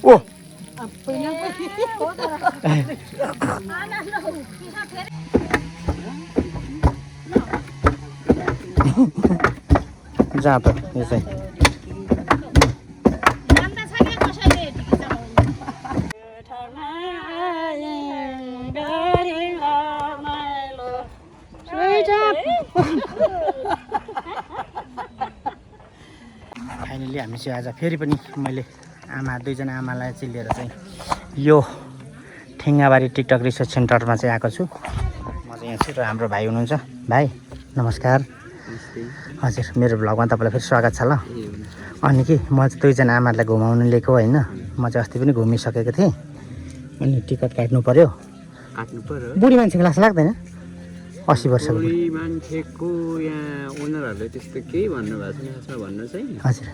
ओ जहाँ त यो चाहिँ फाइनली हामी चाहिँ आज फेरि पनि मैले दुईजना आमालाई चाहिँ लिएर चाहिँ यो ठेङ्गाबारी टिकटक रिसर्च सेन्टरमा चाहिँ आएको छु। म चाहिँ यहाँ छु र हाम्रो भाइ हुनुहुन्छ। भाइ नमस्कार। हजुर, मेरो भ्लगमा तपाईँलाई फेरि स्वागत छ ल। अनि कि म चाहिँ दुईजना आमालाई घुमाउनु लिएको होइन। म चाहिँ अस्ति पनि घुमिसकेको थिएँ। अनि टिकट काट्नु पर्यो। बुढी मान्छेको लास लाग्दैन? 80 वर्षको बुढी मान्छेको यहाँ ओनरहरूले त्यस्तो केही भन्नुभएको छैन, खासमा भन्नु चाहिँ। हजुर,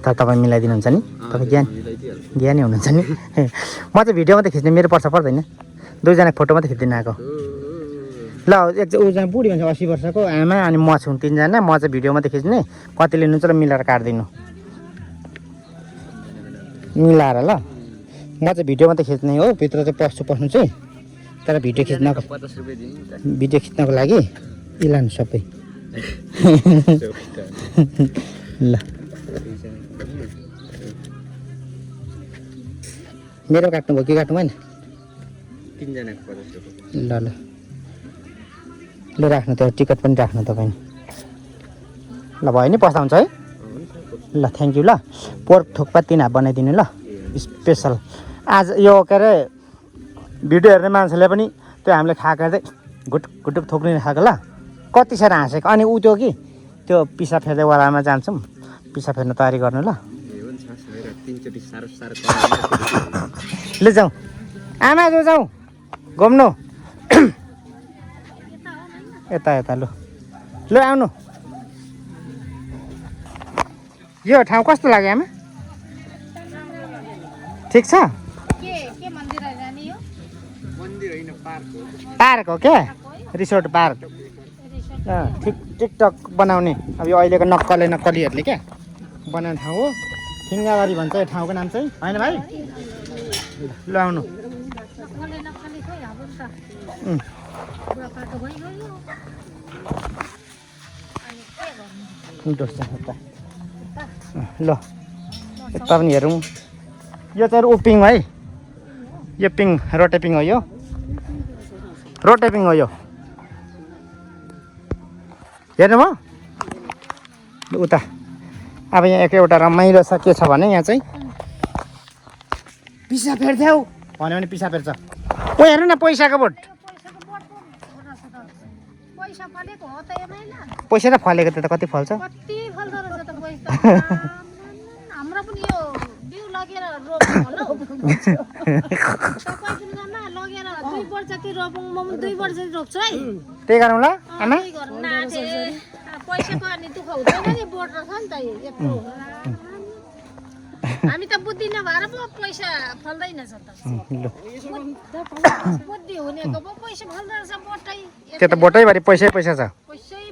तर तपाईँ मिलाइदिनुहुन्छ नि? तपाईँ ज्ञानी हुनुहुन्छ नि। म चाहिँ भिडियो मात्रै खिच्ने, मेरो पर्छ पर्दैन। दुईजनाको फोटो मात्रै खिच्दिनँ आएको। ल एकजना बुढी मान्छे 80 वर्षको आमा अनि म छु, तिनजना। म चाहिँ भिडियो मात्रै खिच्ने, कति लिनुहुन्छ र मिलाएर काटिदिनु, मिलाएर ल। म चाहिँ भिडियो मात्रै खिच्ने हो, भित्र चाहिँ पस्नु चाहिँ। तर भिडियो खिच्नको 50 रुपैयाँ दिनु त। भिडियो खिच्नको लागि इलानु सबै। ल मेरो काट्नु भयो कि काट्नु भएन? तिनजनाको 50 रुपैयाँ। ल ल ल राख्नु, त्यो टिकट पनि राख्नु तपाईँ। ल भयो नि, पस्दा हुन्छ है? ल थ्याङ्क यू। ल पोर्क थुक्पा 3 हाफ बनाइदिनु ल, स्पेसल। आज यो के अरे भिडियो हेर्ने मान्छेले पनि त्यो हामीले खाएको चाहिँ घुटुक थोक्ने खाएको। ल कति साह्रो हाँसेको। अनि ऊ त्यो कि त्यो पिसा फेर्दैवालामा जान्छौँ, पिसा फेर्न तयारी गर्नु ल। ले जाउँ आमा, जो जाउँ घुम्नु। यता यता लु लु आउनु। यो ठाउँ कस्तो लाग्यो आमा? ठिक छ? पार्क हो क्या? Resort park. ठिक टिकटक बनाउने अब यो अहिलेको नक्कलीहरूले क्या बनाउने ठाउँ हो। ठेङ्गाबारी भन्छ यो ठाउँको नाम चाहिँ, होइन भाइ? ल आउनु। ल यता पनि हेरौँ। यो चाहिँ उपिङ है, यो पिङ रोटेपिङ हो, यो रोटेपिङ हो। यो हेर्नुभयो उता। अब यहाँ एउटा रमाइलो छ, के छ भने यहाँ चाहिँ पिसा फेर्थ्यौ भन्यो भने पिसा फेर्छ। ओ हेर्नु न, पैसाको बोट। पैसा त फलेको त्यो त कति फल्छ? हाम्रो पनि यो बिउ लगेर रोप्नु होला हौ। लगेर 2 वर्ष ति रोपौँ, म 2 वर्ष रोप्छु है। त्यही गरौँ ल आमा। पैसाको अनि दुःख हुँदैन नि, बोट रहेछ नि त यत्रो। हामी त बुद्धि नभएर पो पैसा फल्दैन छ त। बुद्धि हुनेको पो पैसा फल्दो रहेछ, बोटै। त्यो त बोटैभरि पैसै पैसा छ।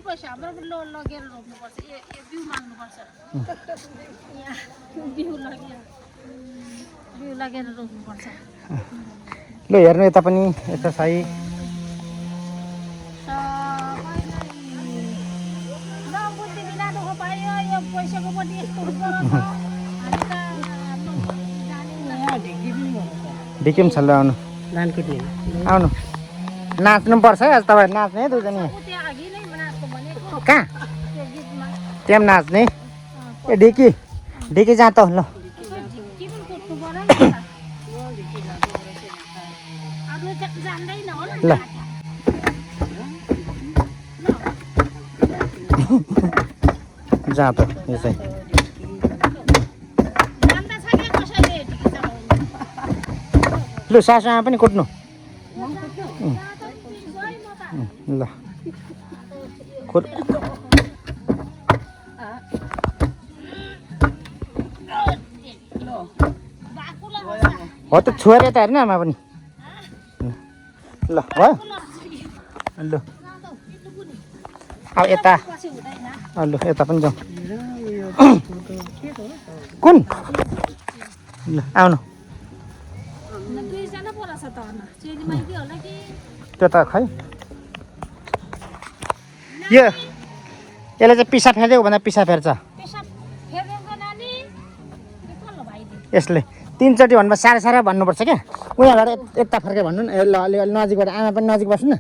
पैसा हाम्रो पनि लगेर रोप्नुपर्छ, यो बिउ माग्नुपर्छ। बिउ लगेर रोप्नुपर्छ। ल हेर्नु यता पनि, यता सही। ढिकी पनि छ। ल आउनु, आउनु। नाच्नु पर्छ है आज, तपाईँ नाच्ने है दुईजना। कहाँ? त्यहाँ नाच्ने। ए ढिकी ढिकी जहाँ त ल। ल जहाँ त यो चाहिँ लु सासूआमा पनि कुट्नु। ल हो त छोएर यता हेर्नु आमा पनि। ल भयो। ल अब यता, ल यता पनि जाउँ। कुन ल आउनु दुईजना पो रहेछ त चेली माइती होला कि त्यो त खै यो यसले चाहिँ पिसा फेर्दै भन्दा पिसा फेर्छ पेसाब फेर्दैछ नानी के कल्लो भाइले यसले 3 चोटि भन्नु साह्रै साह्रै भन्नुपर्छ क्या उहाँबाट यता फर्के भन्नु न ल अलि अलि नजिकबाट आमा पनि नजिक बस्नु न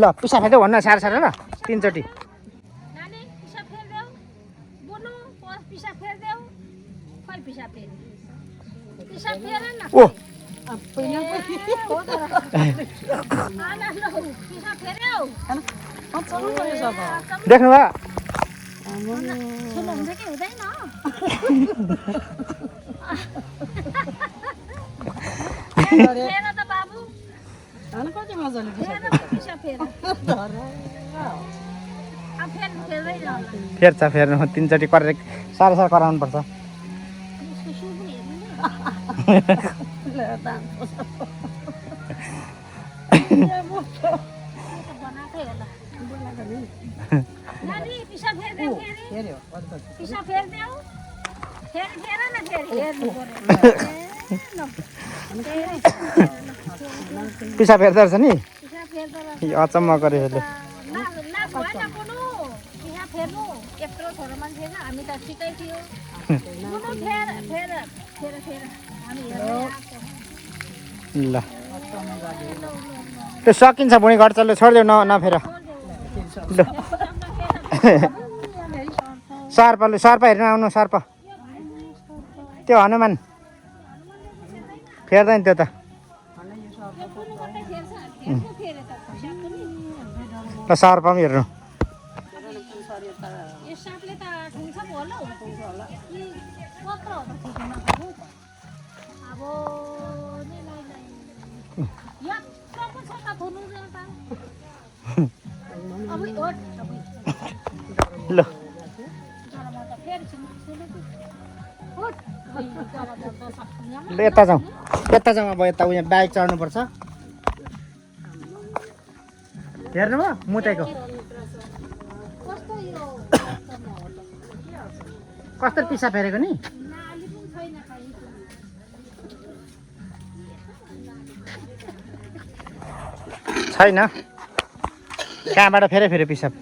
ल पिसा फेर्दै भन्नु साह्रै साह्रै ल 3 चोटि नानी पिसाब फेर्देऊ बोनु पस पिसाब फेर्देऊ खै पिसाब फेर पिसाब फेर न ओ आना लो पिसाब फेर्देऊ देख्नुभयो ठुलो हुन्छ कि हुँदैन फेर त बाबु कति मजाले फेर पिसाब फेर अब फेर्दैन होला फेर्छ फेर्नु 3 चोटि गरेर साह्रै साह्रै कराउनु पर्छ उसको सु पनि हेर्नु बनाएकै होला नानी पिसाब फेर्देऊ फेरि पिसाब फेर्देऊ फेरि फेर न फेरि हेर्नु पर्यो पिसा फेर्दो रहेछ नि पिसाब फेर्दो रहेछ यो अचम्म गऱ्यो यसले लाज भएन बुनु पिसाब फेर्नु यत्रो छोरो मान्छे छ हामी त ठिकै थियो बुनु फेर फेर फेर फेर हामी हेर्नु ल त्यो सकिन्छ भुँडी घर चल्यो छोडिदेऊ नफेर ल सर्पले सर्प हेर्न आउनु सर्प त्यो हनुमान फेर्दैन त्यो त ल सर्प पनि हेर्नु यो सापले त ठुङ्छ पो होला हौ कि कत्रो हो त ठिकै नखानु त अब नि यत्रो पो छ त थुनु रे त अब ओट ल जरामा त फेरि छिन् ओट ल यता जाउँ अब यता उयो बाइक चढ्नुपर्छ हेर्नुभयो मुतेको कस्तो यो कस्तो पिसा फेरेको नि नाली पनि छैन छैन कहाँबाट फेरि पिसाब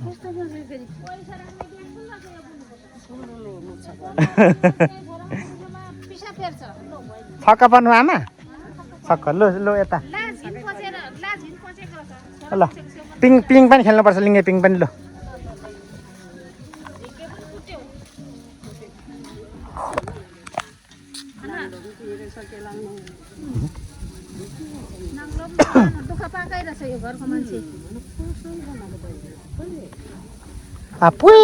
कस्तो बोल्छ फेरि पैसा राख्ने पिसा फेर्छ छक्क पर्नु आमा छक्क लु यता लाज हिँड पसेको छ ल पिङ पनि खेल्नुपर्छ लिङ्गे पिङ पनि ल दुःख पाएकै रहेछ यो घरको मान्छे पुइ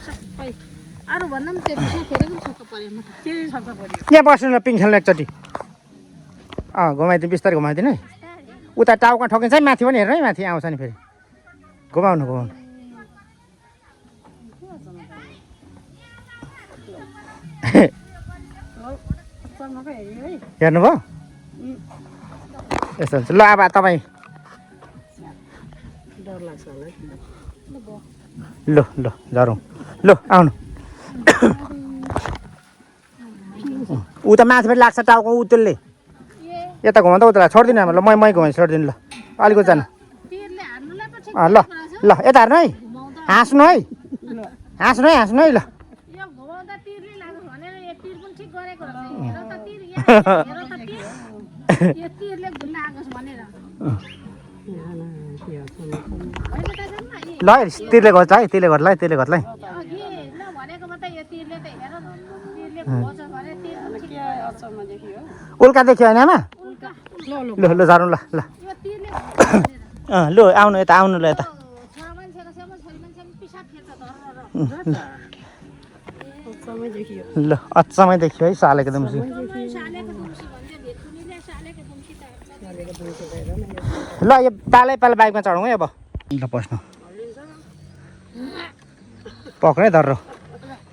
सबै अरू भन्दा पनि त्यो पिसा फेरेको पनि छक्क पऱ्यो म के छक्क पऱ्यो यहाँ बस्नु ल पिङ खेल्नु एकचोटि घुमाइदिनु बिस्तारै घुमाइदिनु है उता टाउको ठोकिन्छ है माथि पनि हेर्नु है माथि आउँछ नि फेरि घुमाउनु हेर्नुभयो यस्तो हुन्छ ल अब तपाईँ ल झरौँ ल आउनु ऊ त माथिबाट लाग्छ टाउको ऊ त्यसले यता घुमाउँदा उता छोडिदिनु ल मै घुमाइ छोडिदिनु ल अलिकति जानु ल ल यता हेर्नु है हाँस्नु है ल यो घुमाउँदा तिरले लाग्छ भनेर यो तिर पनि ठिक गरेको रहेछ हेर त तिर यो तिरले लागोस् भनेर ल तिरले गर्छ है त्यसले गर्ला है ल भनेको मात्रै यो तिरले त हेर तिरले घुमाउँछ भने तिर पनि ठिक उल्का देखियो होइन आमा ल झरौँ ल यो तिरले ल आउनु यता आउनु ल यता छोरा मान्छेको छेउमा छोरी मान्छेको पिसाब फेर्छ ल अचम्मै देखियो है सालेको दुम्सी सालेको दुम्सी भन्दै भेटुनीले सालेको दुम्सी त ल यो पालै बाइकमा चढौँ है अब ल पस्नु पक्रै धर्रो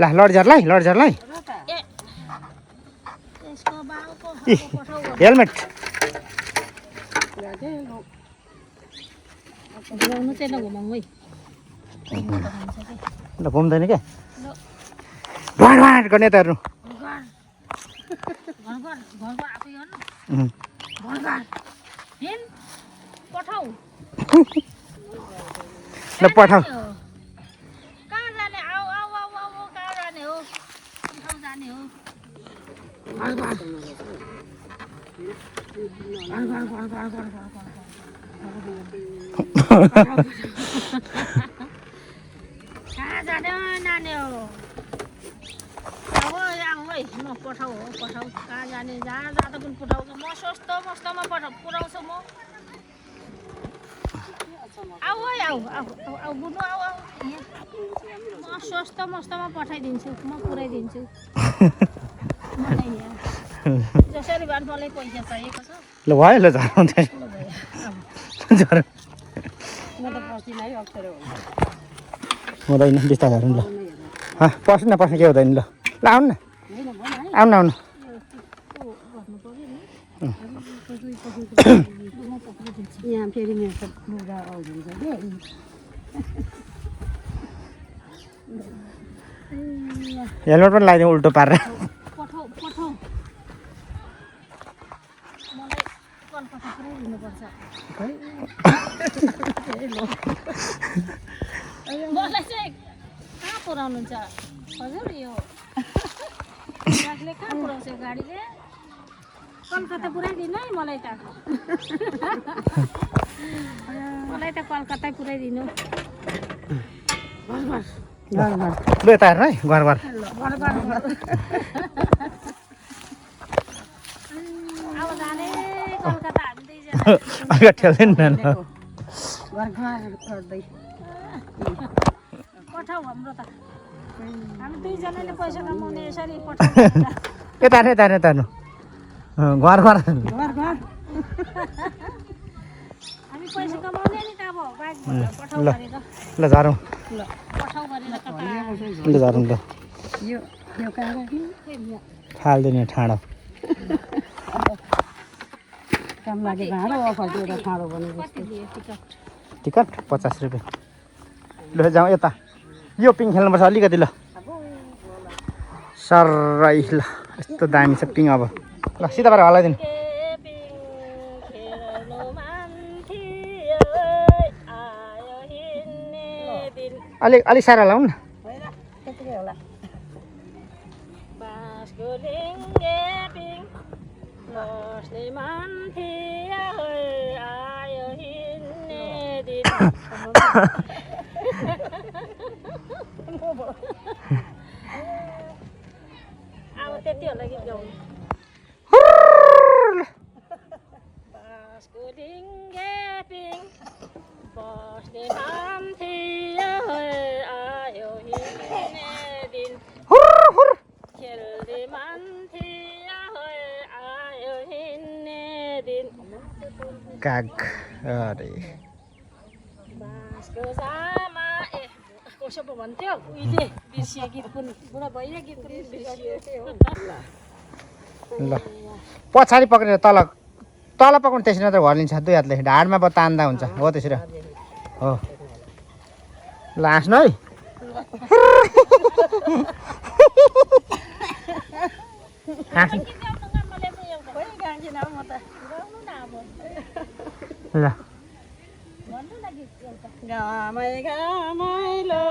ल लडझरलाई यसको बाउको हेलमेट घुमाउनु चाहिँ नघुमाउँ है ल घुम्दैन क्या ढाँड गर्ने त हेर्नु ल पठाऊ कहाँ जाने आऊ आऊ आऊ आऊ कहाँ जाने हो ठाउँ जाने हो कहाँ जाने हो नानी हो अब आऊ है म पठाऊ हो पठाऊ कहाँ जाने जहाँ जाँदा पनि पठाउँछु म सस्तो मस्तोमा पुऱ्याउँछु म आऊ है आऊ आऊ आऊ बुनु आऊ आऊ म सस्तो मस्तोमा पठाइदिन्छु म पुऱ्याइदिन्छु मलाई यहाँ जसरी भए पनि मलाई पैसा चाहिएको छ ल भयो ल झराउँ झर हुँदैन बिस्तारै झरौँ ल पस्नु न पस्नु के हुँदैन ल ल आउनु न आउनु आउनु यहाँ फेरि मेरो लुगा आउँछ कि हेलमेट पनि लगाइदिउँ उल्टो पारेर पठाऊ पठाऊ मलाई कलकत्ता पुरै दिनुपर्छ मलाई चाहिँ कहाँ पुऱ्याउनुहुन्छ हजुर यो गाडीले कहाँ पुऱ्याउँछ गाडीले कलकत्ता पुऱ्याइदिनु है मलाई त मलाई त कलकत्ता पुऱ्याइदिनु लु यता हेर्नु है घर घर अब जाने कलकत्ता हामी दुईजना अगाडि ठेल्दैन न पठाऊ हाम्रो त हामी दुईजनाले पैसा कमाउने यसरी पठाऊ यता हेर्नु यता हेर्नु यता हेर्नु घर घर हामी पैसा कमाउने नि त अब बाइक पठाऊ ल गरेर ल झरौँ पठाऊ गरेर कता ल झरौँ ल यो कहाँ फाल्दैन ठाडो काम लाग्यो भाँडो अफर दिएर ठाडो बने कति दियो टिकट टिकट 50 रुपियाँ ल जाउँ यता यो पिङ खेल्नुपर्छ अलिकति ल सरै ल यस्तो दामी छ पिङ अब ल सिधा पारेर हल्लाइदिनु अलिक सारा लाउँ न अब त्यति होला गीत गाउनु बस्ने मान्छे आयो हिँड्ने दिन खेल्ने मान्छे आयो हिँड्ने दिन काग अरे बाँसको सामा ए कसो पो भन्थ्यो उहिले बिर्सियो गीत पनि बुढा भइयो गीत पनि बिर्सियो ल पछाडि पक्रेर तल पकाउनु त्यसरी मात्रै घर्लिन्छ दुई हातले ढाडमा तान्दा हुन्छ हो त्यसरी हो ल हाँस्नु है ल घामै घामैलो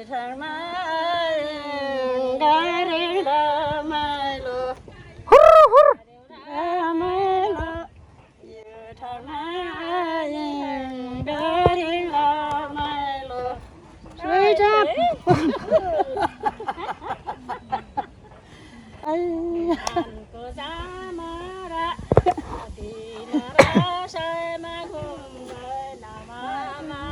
ठाउँमा गरे रमाइलो रमाइलो यो ठाउँमा गरे रमाइलो कानको जामरा रसैमा घुम्दैन मामा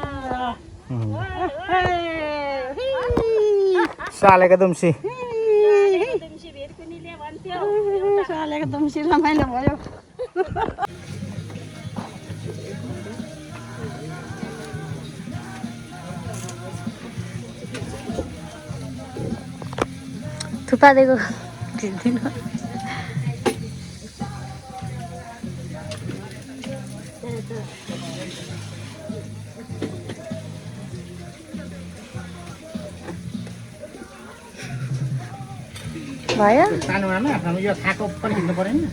सालेको दुम्सी दुम्सी भेटकुनीले भन्थ्यो सालेको दुम्सी रमाइलो भयो थुपा दिएको दिनु भयो सानो आमा आफ्नो यो खाएको पनि खिच्नु पऱ्यो नि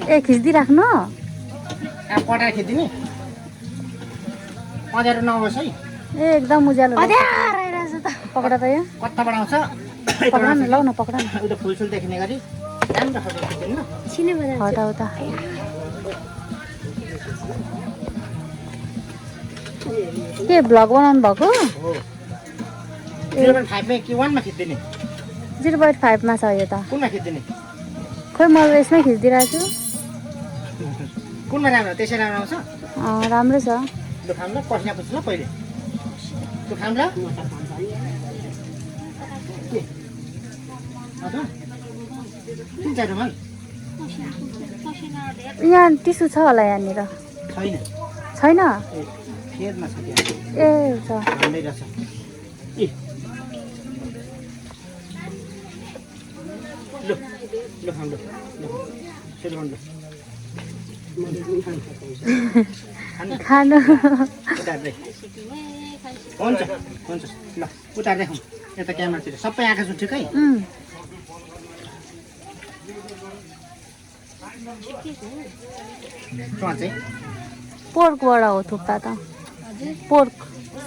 ए खिचिदिइराख्नु अब पटाएर खिचिदिने अँध्यारो नहोस् है ए एकदम उज्यालो पक्रा त यहाँ कताबाट आउँछ पक्रा न लौ न पक्रा न उता फुलसुल देखिने गरी राम्रो खालको खिच्दिनु हटा उता के भ्लग बनाउनु भएको हो 0.5 कि 1 मा खिच्दिने 0.5 मा छ यो त कुनमा खिच्दिने खोइ म यसमै खिचिदिइरहेको छु कुनमा राम्रो त्यसै राम्रो आउँछ राम्रो छ लु खाम ल पसिना पुग्छ ल पहिले लु खाम ल के हजुर कुन चाहिँ रुमाल यहाँ टिसु छ होला यहाँनिर छैन छैन ए खेतमा छ त्यहाँ ए छ हाम्रै रहेछ ए लु लु खाम ल सुरु गर्नु खानु उतार्दै हुन्छ हुन्छ ल उतार्दै खाउँ यता क्यामेरातिर सबै आँखा छु ठिकै चाहिँ पोर्कबाट हो थुक्पा त पोर्क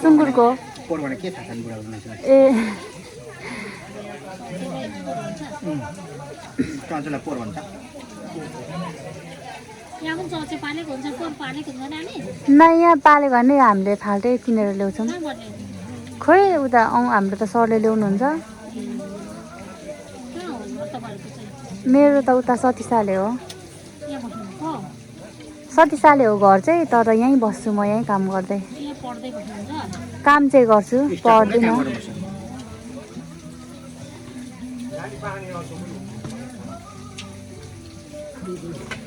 सुँगुरको पोहोरबाट के थाहा छ बुढाको मान्छेलाई ए चन्चुलाई पोहोर भन्छ यहाँ पनि चौचे पालेको हुन्छ पोहोर पालेको हुन्छ नानी न यहाँ पाल्यो भने हामीले फाल्टै किनेर ल्याउँछौँ कहाँबाट ल्याउने? खोइ उता हाम्रो त सरले ल्याउनुहुन्छ कहाँ हो तपाईँहरूको चाहिँ मेरो त उता सतीसाले हो यहाँ बस्नुहुन्छ सतीसाले हो घर चाहिँ तर यहीँ बस्छु म यहीँ काम गर्दै यहाँ पढ्दै बस्नुहुन्छ काम चाहिँ गर्छु पढ्दिनँ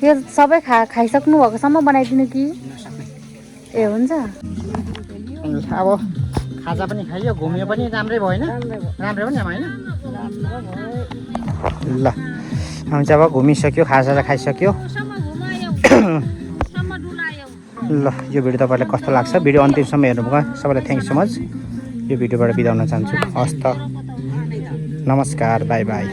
यो सबै खाइसक्नु भएकोसम्म बनाइदिनु कि ए हुन्छ अब खाजा पनि खाइयो घुम्यो पनि राम्रै भयो होइन राम्रै हो नि आमा होइन ल हामी चाहिँ अब घुमिसक्यो खाजा खाइसक्यो सम्म घुमायो सम्म डुलायो ल यो भिडियो तपाईँलाई कस्तो लाग्छ भिडियो अन्तिमसम्म हेर्नुभयो सबैलाई थ्याङ्क सो मच यो भिडियोबाट बिदा हुन चाहन्छु हस्त नमस्कार बाई बाई